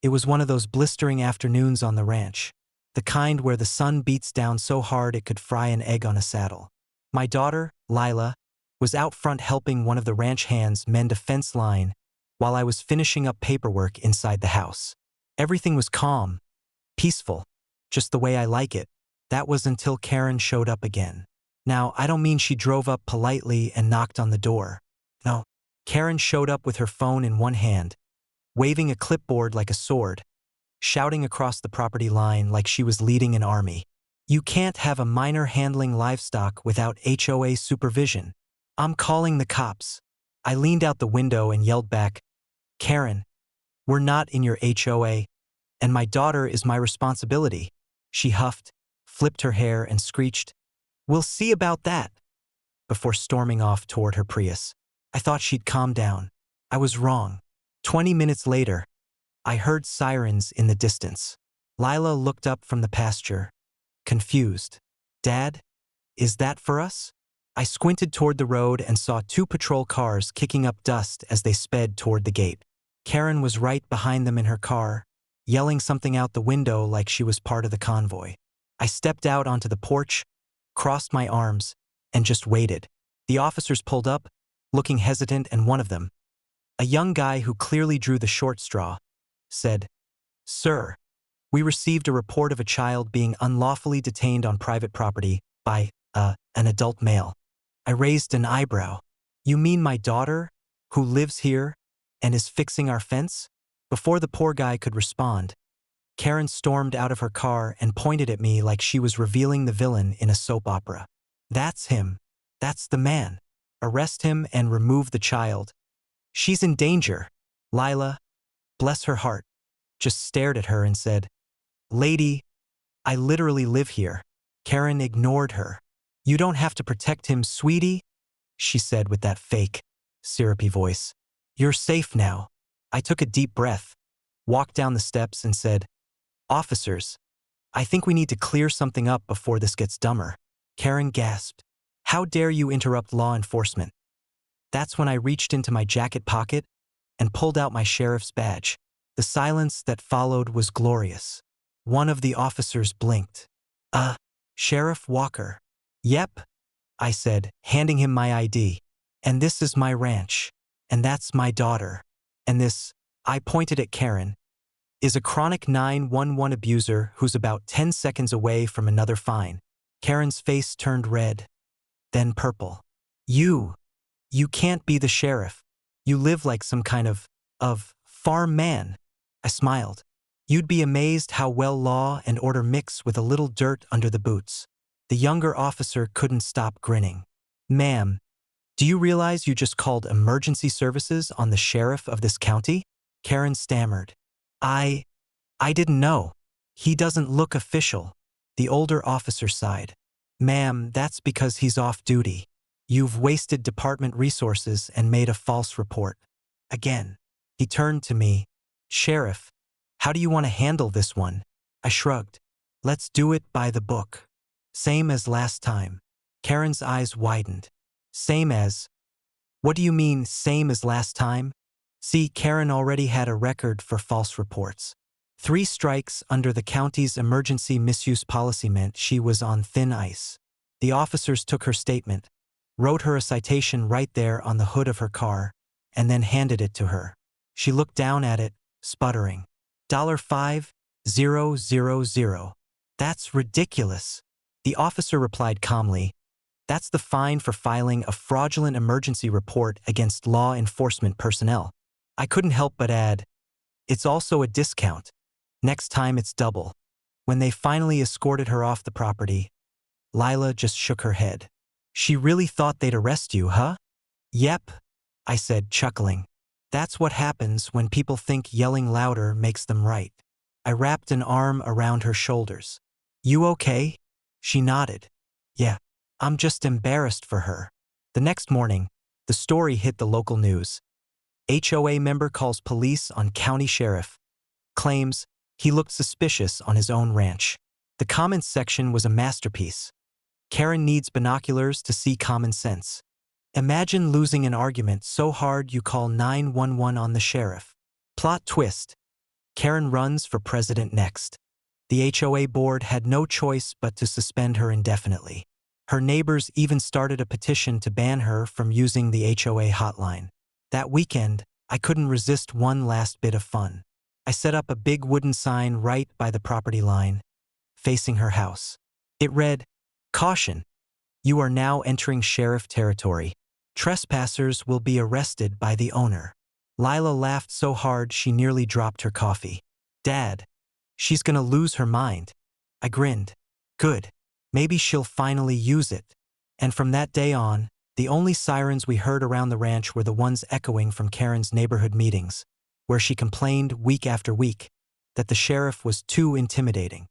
It was one of those blistering afternoons on the ranch, the kind where the sun beats down so hard it could fry an egg on a saddle. My daughter, Lila, was out front helping one of the ranch hands mend a fence line while I was finishing up paperwork inside the house. Everything was calm, peaceful, just the way I like it. That was until Karen showed up again. Now, I don't mean she drove up politely and knocked on the door. No, Karen showed up with her phone in one hand, waving a clipboard like a sword, shouting across the property line like she was leading an army. You can't have a minor handling livestock without HOA supervision. I'm calling the cops. I leaned out the window and yelled back, Karen, we're not in your HOA, and my daughter is my responsibility. She huffed, flipped her hair, and screeched, we'll see about that, before storming off toward her Prius. I thought she'd calm down. I was wrong. 20 minutes later, I heard sirens in the distance. Lila looked up from the pasture, confused. Dad, is that for us? I squinted toward the road and saw 2 patrol cars kicking up dust as they sped toward the gate. Karen was right behind them in her car, yelling something out the window like she was part of the convoy. I stepped out onto the porch, crossed my arms, and just waited. The officers pulled up, looking hesitant, and one of them, a young guy who clearly drew the short straw, said, Sir, we received a report of a child being unlawfully detained on private property by, an adult male. I raised an eyebrow. You mean my daughter, who lives here and is fixing our fence? Before the poor guy could respond, Karen stormed out of her car and pointed at me like she was revealing the villain in a soap opera. That's him. That's the man. Arrest him and remove the child. She's in danger. Lila, bless her heart, just stared at her and said, Lady, I literally live here. Karen ignored her. You don't have to protect him, sweetie, she said with that fake, syrupy voice. You're safe now. I took a deep breath, walked down the steps, and said, Officers, I think we need to clear something up before this gets dumber. Karen gasped. How dare you interrupt law enforcement? That's when I reached into my jacket pocket and pulled out my sheriff's badge. The silence that followed was glorious. One of the officers blinked. Sheriff Walker. Yep, I said, handing him my ID. And this is my ranch. And that's my daughter. And this, I pointed at Karen, is a chronic 911 abuser who's about 10 seconds away from another fine. Karen's face turned red, then purple. You can't be the sheriff. You live like some kind of farm man. I smiled. You'd be amazed how well law and order mix with a little dirt under the boots. The younger officer couldn't stop grinning. Ma'am, do you realize you just called emergency services on the sheriff of this county? Karen stammered. I didn't know. He doesn't look official. The older officer sighed. Ma'am, that's because he's off duty. You've wasted department resources and made a false report. Again, he turned to me. Sheriff, how do you want to handle this one? I shrugged. Let's do it by the book. Same as last time. Karen's eyes widened. Same as? What do you mean, same as last time? See, Karen already had a record for false reports. 3 strikes under the county's emergency misuse policy meant she was on thin ice. The officers took her statement, wrote her a citation right there on the hood of her car, and then handed it to her. She looked down at it, sputtering. $5,000. That's ridiculous. The officer replied calmly, That's the fine for filing a fraudulent emergency report against law enforcement personnel. I couldn't help but add, It's also a discount. Next time it's double. When they finally escorted her off the property, Lila just shook her head. She really thought they'd arrest you, huh? Yep, I said, chuckling. That's what happens when people think yelling louder makes them right. I wrapped an arm around her shoulders. You okay? She nodded. Yeah, I'm just embarrassed for her. The next morning, the story hit the local news. HOA member calls police on county sheriff. Claims he looked suspicious on his own ranch. The comments section was a masterpiece. Karen needs binoculars to see common sense. Imagine losing an argument so hard you call 911 on the sheriff. Plot twist. Karen runs for president next. The HOA board had no choice but to suspend her indefinitely. Her neighbors even started a petition to ban her from using the HOA hotline. That weekend, I couldn't resist one last bit of fun. I set up a big wooden sign right by the property line, facing her house. It read, "Caution, you are now entering sheriff territory. Trespassers will be arrested by the owner." Lila laughed so hard she nearly dropped her coffee. "Dad, she's gonna lose her mind." I grinned. "Good. Maybe she'll finally use it." And from that day on, the only sirens we heard around the ranch were the ones echoing from Karen's neighborhood meetings, where she complained week after week that the sheriff was too intimidating.